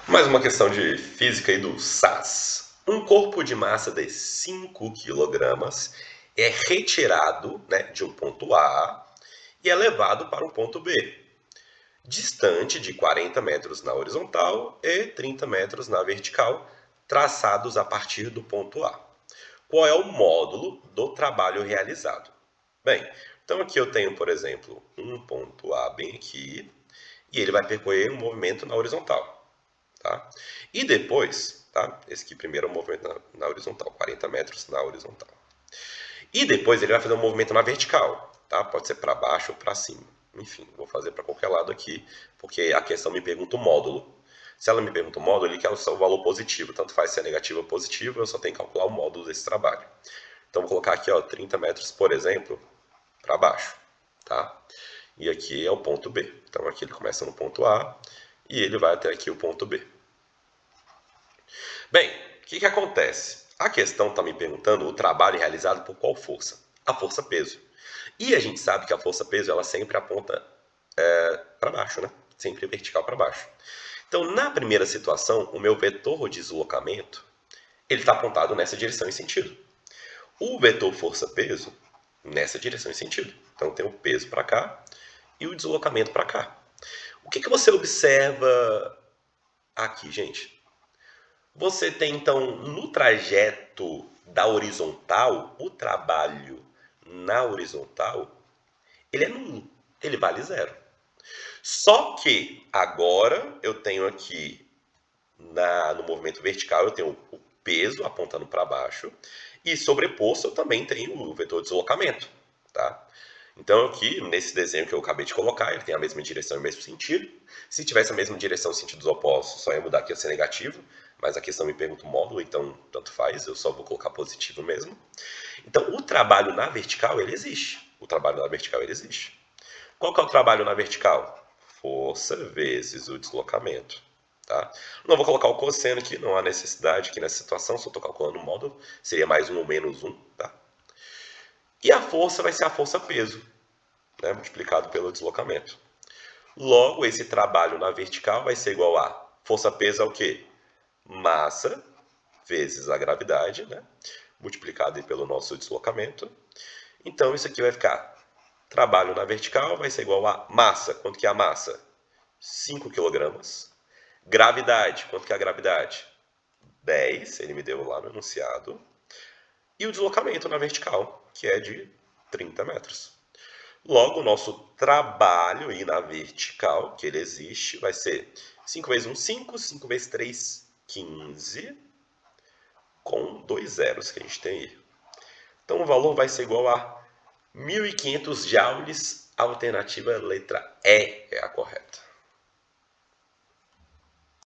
Mais uma questão de física e do SAS. Um corpo de massa de 5 kg é retirado, de um ponto A e é levado para um ponto B, distante de 40 metros na horizontal e 30 metros na vertical, traçados a partir do ponto A. Qual é o módulo do trabalho realizado? Bem, então aqui eu tenho, por exemplo, um ponto A bem aqui, e ele vai percorrer um movimento na horizontal. Tá? E depois, tá? Esse aqui primeiro é o movimento na horizontal, 40 metros na horizontal. E depois ele vai fazer um movimento na vertical, tá? Pode ser para baixo ou para cima. Enfim, vou fazer para qualquer lado aqui, porque a questão me pergunta o módulo. Se ela me pergunta o módulo, ele quer o valor positivo. Tanto faz se é negativo ou positivo, eu só tenho que calcular o módulo desse trabalho. Então, vou colocar aqui, 30 metros, por exemplo, para baixo, tá? E aqui é o ponto B. Então, aqui ele começa no ponto A e ele vai até aqui o ponto B. Bem, o que acontece? A questão está me perguntando o trabalho realizado por qual força? A força-peso. E a gente sabe que a força-peso ela sempre aponta para baixo, né? Sempre vertical para baixo. Então, na primeira situação, o meu vetor de deslocamento ele está apontado nessa direção e sentido. O vetor força-peso nessa direção e sentido. Então, tem o peso para cá e o deslocamento para cá. O que você observa aqui, gente? Você tem, então, no trajeto da horizontal, o trabalho na horizontal, ele é nulo, ele vale zero. Só que agora eu tenho aqui, no movimento vertical, eu tenho o peso apontando para baixo, e sobreposto eu também tenho o vetor de deslocamento, tá? Então aqui, nesse desenho que eu acabei de colocar, ele tem a mesma direção e o mesmo sentido. Se tivesse a mesma direção e sentidos opostos, só ia mudar aqui a ser negativo, mas a questão me pergunta o módulo, então tanto faz, eu só vou colocar positivo mesmo. Então o trabalho na vertical, ele existe. O trabalho na vertical, ele existe. Qual que é o trabalho na vertical? Força vezes o deslocamento. Tá? Não vou colocar o cosseno aqui, não há necessidade aqui nessa situação, só estou calculando o módulo, seria mais 1 ou menos 1. Tá? E a força vai ser a força-peso, multiplicado pelo deslocamento. Logo, esse trabalho na vertical vai ser igual a força-peso é o quê? Massa vezes a gravidade, multiplicado pelo nosso deslocamento. Então, isso aqui vai ficar trabalho na vertical vai ser igual a massa. Quanto que é a massa? 5 kg. Gravidade. Quanto que é a gravidade? 10, ele me deu lá no enunciado. E o deslocamento na vertical, que é de 30 metros. Logo, o nosso trabalho aí na vertical, que ele existe, vai ser 5 vezes 1, 5, 5 vezes 3, 15, com 2 zeros que a gente tem aí. Então, o valor vai ser igual a 1.500 joules, alternativa letra E é a correta.